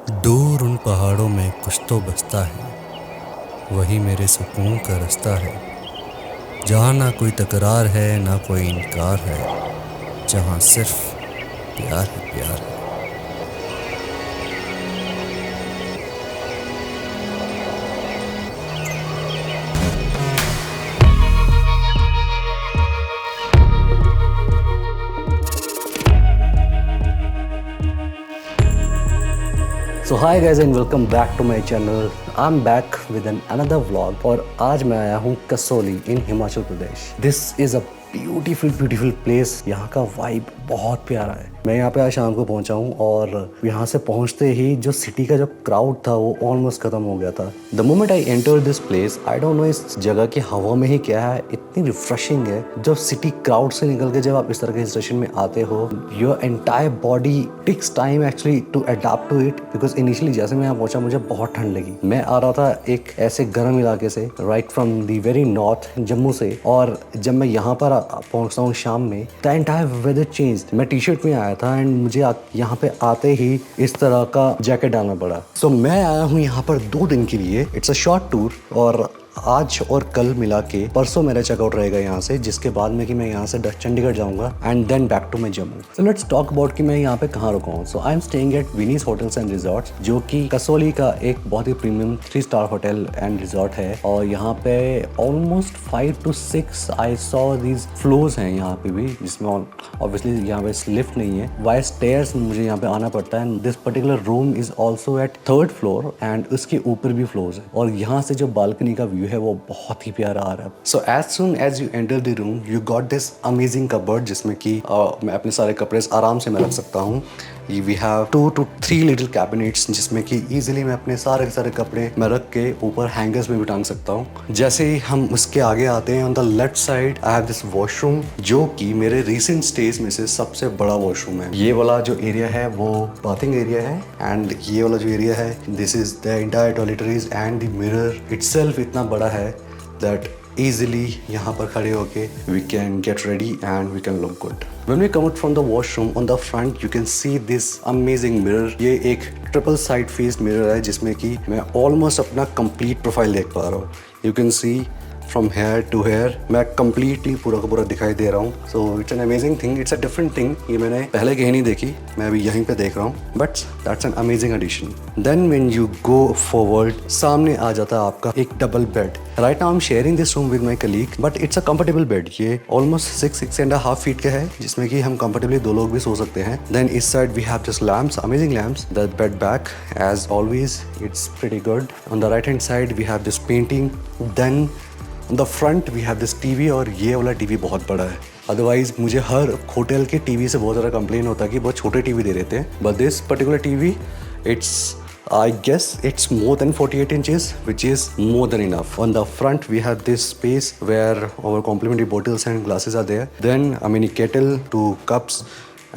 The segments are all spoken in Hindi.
दूर उन पहाड़ों में कुछ तो बसता है, वही मेरे सुकून का रास्ता है। जहाँ ना कोई तकरार है ना कोई इनकार है, जहाँ सिर्फ प्यार है प्यार है। So hi guys and welcome back to my channel. I am back with an another vlog और आज मैं आया हूँ Kasauli in Himachal Pradesh. This is a beautiful place. यहाँ का वाइब बहुत प्यारा है। मैं यहाँ पे आज शाम को पहुँचा हूँ और यहाँ से पहुँचते ही जो सिटी का जो क्राउड था वो ऑलमोस्ट खत्म हो गया था। The moment I enter this place, I don't know इस जगह की हवा में ही क्या है, इतनी रिफ्रेशिंग है। जब सिटी क्राउड से निकल के जब आप इस तरह के स्टेशन में आते हो, your entire body takes time actually to adapt to it, because initially जैसे मैं यहाँ पहुंचा मुझे बहुत ठंड लगी। मैं आ रहा था एक ऐसे गर्म इलाके से, right from the very north Jammu से, और जब मैं यहाँ पर पहुंचता हूँ शाम में, द एंटायर वेदर चेंज। मैं टी शर्ट में आया था एंड मुझे यहाँ पे आते ही इस तरह का जैकेट डालना पड़ा। सो मैं आया हूँ यहाँ पर 2 दिन के लिए। इट्स अ शॉर्ट टूर और आज और कल मिला के परसों मेरा चेकआउट रहेगा यहाँ से, जिसके बाद में कि मैं यहाँ से चंडीगढ़ जाऊंगा and then back to my Jammu. So let's talk about कि मैं यहाँ पे कहाँ रुका हूँ। So I am staying at Venice hotels and resorts, जो कि कसौली का एक बहुत ही premium 3 star hotel and resort है। और यहाँ पे almost 5 to 6 I saw these floors हैं यहाँ पे भी, जिसमें ऑब्वियसली यहाँ पे लिफ्ट नहीं है, वाई स्टेयर्स मुझे यहाँ पे आना पड़ता है। This particular room is also eight 3rd floor and उसके ऊपर भी फ्लोर्स है। और यहाँ से जो बालकनी का व्यू है वो बहुत ही प्यारा आ रहा है। So as soon as you enter the room you got this amazing cupboard, जिसमें कि मैं अपने सारे कपड़े आराम से मैं रख सकता हूँ। We have 2 to 3 little cabinets, जिसमें कि इजीली मैं अपने सारे कपड़े मैं रख के ऊपर हैंगर्स में भी टांग सकता हूँ। जैसे ही हम उसके आगे आते हैं, on the left side I have this washroom, जो कि मेरे रिसेंट स्टेज में से सबसे बड़ा वॉशरूम है। ये वाला जो एरिया है वो बाथिंग एरिया है एंड ये वाला जो एरिया है, this is the entire toiletries and the mirror itself इतना बड़ा है दैट easily यहाँ पर खड़े होके we can get ready and we can look good. When we come out from the washroom, on the front you can see this amazing mirror. ये एक ट्रिपल साइड फेस मिरर है, जिसमें कि मैं ऑलमोस्ट अपना कंप्लीट प्रोफाइल देख पा रहा हूँ। You can see from here to here मैं कंप्लीटली पूरा का पूरा दिखाई दे रहा हूँ। So it's an amazing thing, it's a different thing. ये मैंने पहले कहीं नहीं देखी, मैं अभी यहीं पे देख रहा हूँ, but that's an amazing addition. Then when you go forward, सामने आ जाता है आपका एक double bed. Right now I am sharing this room with my colleague, but it's a comfortable bed. ये ऑलमोस्ट 6.5 फीट का है, जिसमें कि हम कंफर्टेबली 2 लोग भी सो सकते हैं। देन इस side we have this lamps, amazing lamps. The bed back as always it's pretty good. On the right hand side we have this painting. Then on the front we have this TV, और ये वाला टीवी बहुत बड़ा है। अदरवाइज मुझे हर होटल के टीवी से बहुत ज़्यादा कंप्लेन होता है कि बहुत छोटे टीवी दे देते हैं, but this particular TV it's I guess it's more than 48 inches, which is more than enough. On the front, we have this space where our complimentary bottles and glasses are there. Then a mini kettle, 2 cups,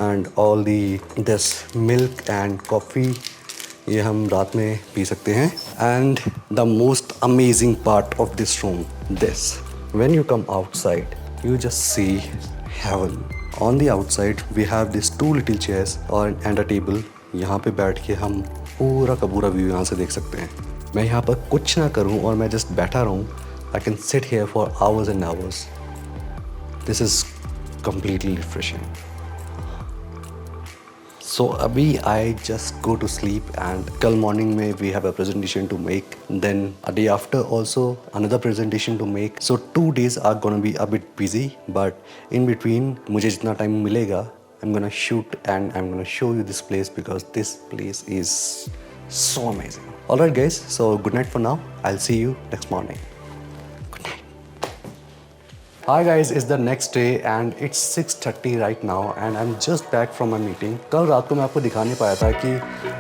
and all this milk and coffee. ये हम रात में पी सकते हैं. And the most amazing part of this room, this. When you come outside, you just see heaven. On the outside, we have these 2 little chairs and a table. यहाँ पे बैठ के हम पूरा का पूरा व्यू यहाँ से देख सकते हैं। मैं यहाँ पर कुछ ना करूँ और मैं जस्ट बैठा रहूँ, I can sit here for hours and hours. This is completely refreshing. So अभी I just go to sleep and कल मॉर्निंग में we have a presentation to make, then a day after also another presentation to make. So 2 days are gonna be a bit busy, but in between मुझे जितना टाइम मिलेगा I'm gonna shoot and I'm gonna show you this place, because this place is so amazing. Alright guys, so good night for now. I'll see you next morning. Good night. Hi guys, it's the next day and it's 6:30 right now and I'm just back from my meeting. कल रात को मैं आपको दिखा नहीं पाया था कि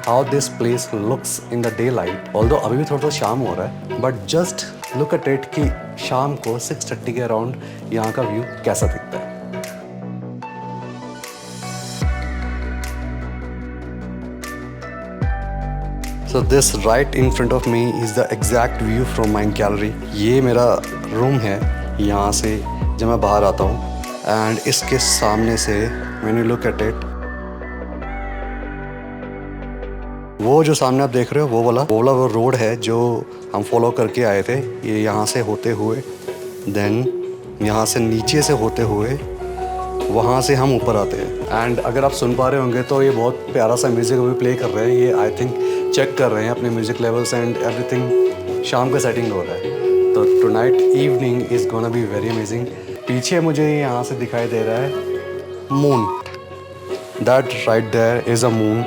how this place looks in the daylight. Although अभी भी थोड़ा सा शाम हो रहा है, but just look at it कि शाम को 6:30 के अराउंड यहाँ का व्यू कैसा दिखता है। So this right in front of me is the exact view from my gallery. ये मेरा रूम है, यहाँ से जब मैं बाहर आता हूँ, एंड इसके सामने से when you look at it, वो जो सामने आप देख रहे हो वो वाला वो रोड है जो हम फॉलो करके आए थे। ये यहाँ से होते हुए देन यहाँ से नीचे से होते हुए वहाँ से हम ऊपर आते हैं। एंड अगर आप सुन पा रहे होंगे तो ये बहुत प्यारा सा म्यूज़िक अभी प्ले कर रहे हैं। ये आई थिंक चेक कर रहे हैं अपने म्यूज़िक लेवल्स एंड एवरीथिंग। शाम का सेटिंग हो रहा है तो tonight evening is gonna be very amazing. पीछे मुझे यहाँ से दिखाई दे रहा है moon. That right there is a moon.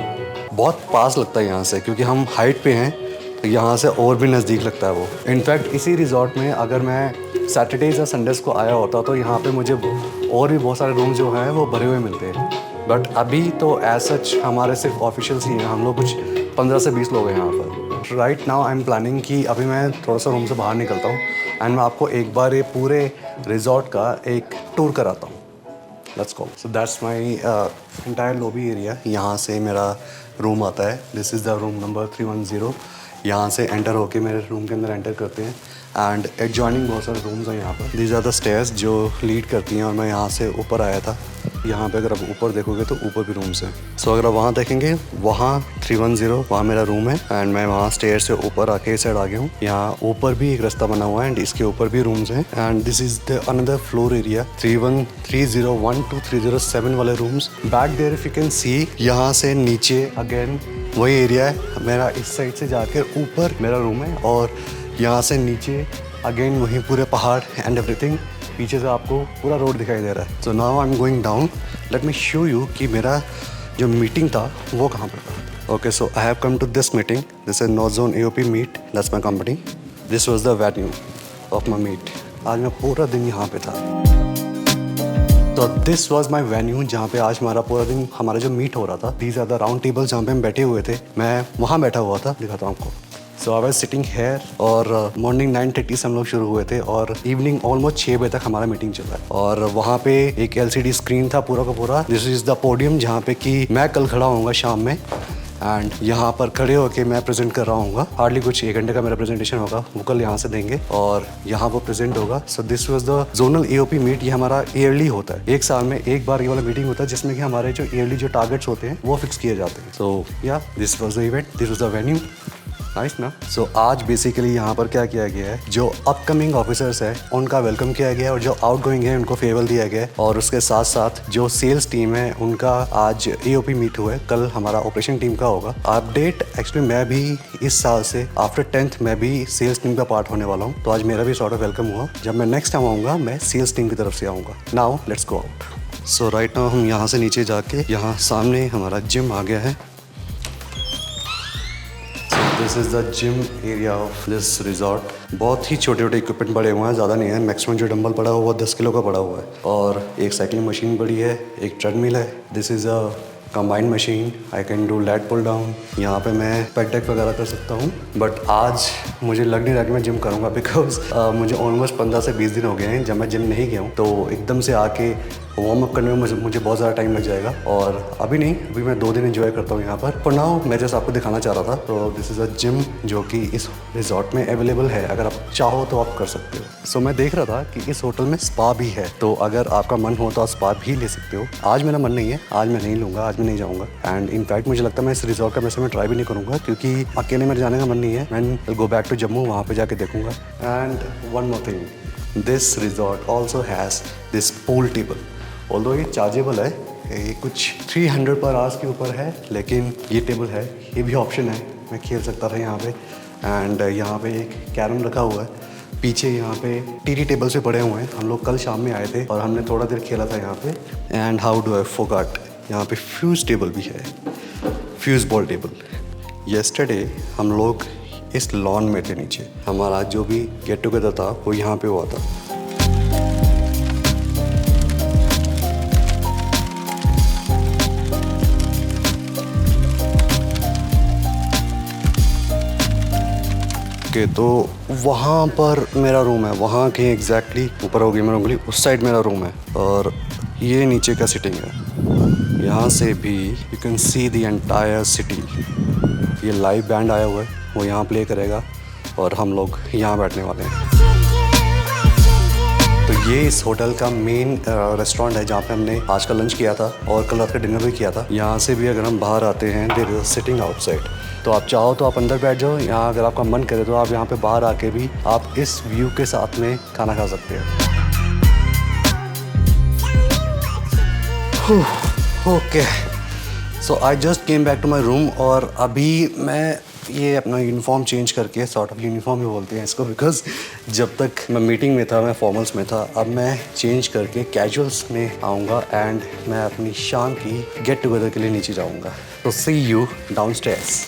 बहुत पास लगता है यहाँ से क्योंकि हम हाइट पे हैं तो यहाँ से और भी नज़दीक लगता है वो। इनफैक्ट इसी रिजॉर्ट में अगर मैं सैटरडेज या संडेज़ को आया होता तो यहाँ पे मुझे और भी बहुत सारे रूम जो हैं वो भरे हुए मिलते हैं। बट अभी तो एज सच हमारे सिर्फ ऑफिशियल्स ही हैं। हम लोग कुछ 15 से 20 लोग हैं यहाँ पर। Right now I am planning कि अभी मैं थोड़ा सा रूम से बाहर निकलता हूँ एंड मैं आपको एक बार ये पूरे रिजॉर्ट का एक टूर कराता हूँ। Let's go. So that's my entire lobby area. यहाँ से मेरा रूम आता है। This is the room number 310। यहाँ से एंटर होके मेरे रूम के अंदर एंटर करते हैं एंड एडजॉइनिंग बहुत सारे रूम्स हैं यहाँ पर। दीज आर द स्टेयर्स जो लीड करती हैं और मैं यहाँ से ऊपर आया था। यहाँ पे अगर आप ऊपर देखोगे तो ऊपर भी रूम्स हैं। सो अगर आप वहाँ देखेंगे वहाँ 310 वहाँ मेरा रूम है एंड मैं वहाँ स्टेयर से ऊपर आके इस साइड आ गया हूँ। यहाँ ऊपर भी एक रास्ता बना हुआ है एंड इसके ऊपर भी रूम्स हैं and this is the another floor area 301 to 307 वाले rooms. Back there if you can see यहाँ से नीचे अगेन वही एरिया है मेरा। इस साइड से जाकर ऊपर मेरा रूम है और यहाँ से नीचे अगेन वहीं पूरे पहाड़ एंड एवरीथिंग। पीछे से आपको पूरा रोड दिखाई दे रहा है। So now I am going down. Let me show you कि मेरा जो मीटिंग था वो कहाँ पर था। Okay, so I have come to this meeting. This is north zone AOP meet. That's my company. This was the venue of my meet. आज मैं पूरा दिन यहाँ पे था। तो दिस वॉज माई वेन्यू जहाँ पे आज हमारा पूरा दिन हमारा जो मीट हो रहा था। These are the round table जहाँ पे हम बैठे हुए थे। मैं वहाँ बैठा हुआ था, दिखाता हूँ आपको। सो आई वाज सिटिंग हेयर और मॉर्निंग 9:30 से हम लोग शुरू हुए थे और इवनिंग ऑलमोस्ट 6 बजे तक हमारा मीटिंग चल रहा है। और वहाँ पे एक LCD स्क्रीन था पूरा का पूरा। दिस इज़ द पोडियम जहाँ पे कि मैं कल खड़ा होऊंगा शाम में एंड यहाँ पर खड़े होके मैं प्रेजेंट कर रहा हूँ। हार्डली कुछ 1 घंटे का मेरा प्रेजेंटेशन होगा। वो कल यहाँ से देंगे और यहाँ वो प्रेजेंट होगा। So this was the zonal AOP meet. ये हमारा ईयरली होता है। एक साल में एक बार ये वाला मीटिंग होता है जिसमें कि हमारे जो ईयरली जो टारगेट्स होते हैं वो फिक्स किए जाते हैं। सो या this was the event, this was the venue. Nice ना। सो आज बेसिकली यहाँ पर क्या किया गया है, जो अपकमिंग ऑफिसर्स है उनका वेलकम किया गया है और जो आउटगोइंग है उनको फेयरवेल दिया गया है। और उसके साथ साथ जो सेल्स टीम है उनका आज AOP मीट हुआ है। कल हमारा ऑपरेशन टीम का होगा अपडेट। एक्चुअली मैं भी इस साल से आफ्टर 10th मैं भी सेल्स टीम का पार्ट होने वाला हूँ। तो आज मेरा भी सॉर्ट ऑफ वेलकम हुआ। जब मैं नेक्स्ट टाइम आऊँगा मैं सेल्स टीम की तरफ से आऊँगा। Now let's go out. So right now हम यहाँ से नीचे जाके यहाँ सामने हमारा जिम आ गया है। This is the gym area of this resort. बहुत ही छोटे छोटे इक्विपमेंट पड़े हुए हैं, ज़्यादा नहीं है। मैक्सिमम जो डंबल पड़ा हुआ है 10 किलो का पड़ा हुआ है और एक साइकिलिंग मशीन पड़ी है, एक ट्रेडमिल है। This is a combined machine. I can do lat pull down. यहाँ पे मैं पेक डेक वगैरह कर सकता हूँ। बट आज मुझे लग नहीं रहा कि मैं जिम करूँगा बिकॉज मुझे ऑलमोस्ट 15 से 20 दिन हो गए हैं जब मैं जिम नहीं गया हूँ। तो एकदम से आके वार्म अप करने में मुझे बहुत ज़्यादा टाइम लग जाएगा और अभी नहीं, अभी मैं 2 दिन एंजॉय करता हूँ यहाँ पर। फॉर नाउ मैं जस्ट आपको दिखाना चाह रहा था। तो दिस इज़ अ जिम जो कि इस रिजॉर्ट में अवेलेबल है। अगर आप चाहो तो आप कर सकते हो। सो मैं देख रहा था कि इस होटल में स्पा भी है। तो अगर आपका मन हो तो आप स्पा भी ले सकते हो। आज मेरा मन नहीं है, आज मैं नहीं लूँगा, आज मैं नहीं जाऊँगा। एंड इनफैक्ट मुझे लगता है मैं इस रिजॉर्ट का वैसे मैं ट्राई भी नहीं करूँगा क्योंकि अकेले मेरे जाने का मन नहीं है। मैं will go back to Jammu, वहाँ पर जाके देखूँगा। And one more thing, this resort also has this pool table. Although ये चार्जेबल है, ये कुछ 300 पर आवर्स के ऊपर है, लेकिन ये टेबल है, ये भी ऑप्शन है। मैं खेल सकता था यहाँ पे। एंड यहाँ पे एक कैरम रखा हुआ है। पीछे यहाँ पे TT टेबल पे पड़े हुए हैं। हम लोग कल शाम में आए थे और हमने थोड़ा देर खेला था यहाँ पे। And how do I forgot, यहाँ पे फ्यूज़ टेबल भी है, फ्यूज़ बॉल टेबल। येस्टरडे हम लोग इस लॉन में थे नीचे। हमारा जो भी गेट टुगेदर था वो यहाँ पे हुआ था। ओके, तो वहाँ पर मेरा रूम है, वहाँ के एग्जैक्टली ऊपर होगी मेरा उंगली, उस साइड मेरा रूम है। और ये नीचे का सिटिंग है। यहाँ से भी you can see the entire city. ये लाइव बैंड आया हुआ है, वो यहाँ प्ले करेगा और हम लोग यहाँ बैठने वाले हैं। तो ये इस होटल का मेन रेस्टोरेंट है जहाँ पे हमने आज का लंच किया था और कल रात का डिनर भी किया था। यहाँ से भी अगर हम बाहर आते हैं देयर इज सिटिंग आउटसाइड, तो आप चाहो तो आप अंदर बैठ जाओ। यहाँ अगर आपका मन करे तो आप यहाँ पे बाहर आके भी आप इस व्यू के साथ में खाना खा सकते हो। Okay, so I just came back to my room और अभी मैं ये अपना यूनिफॉर्म चेंज करके, सॉर्ट ऑफ यूनिफॉर्म ही बोलते हैं इसको, बिकॉज जब तक मैं मीटिंग में था मैं फॉर्मल्स में था, अब मैं चेंज करके कैजुअल्स में आऊँगा एंड मैं अपनी शाम की गेट टुगेदर के लिए नीचे जाऊँगा। तो सी यू डाउनस्टेयर्स।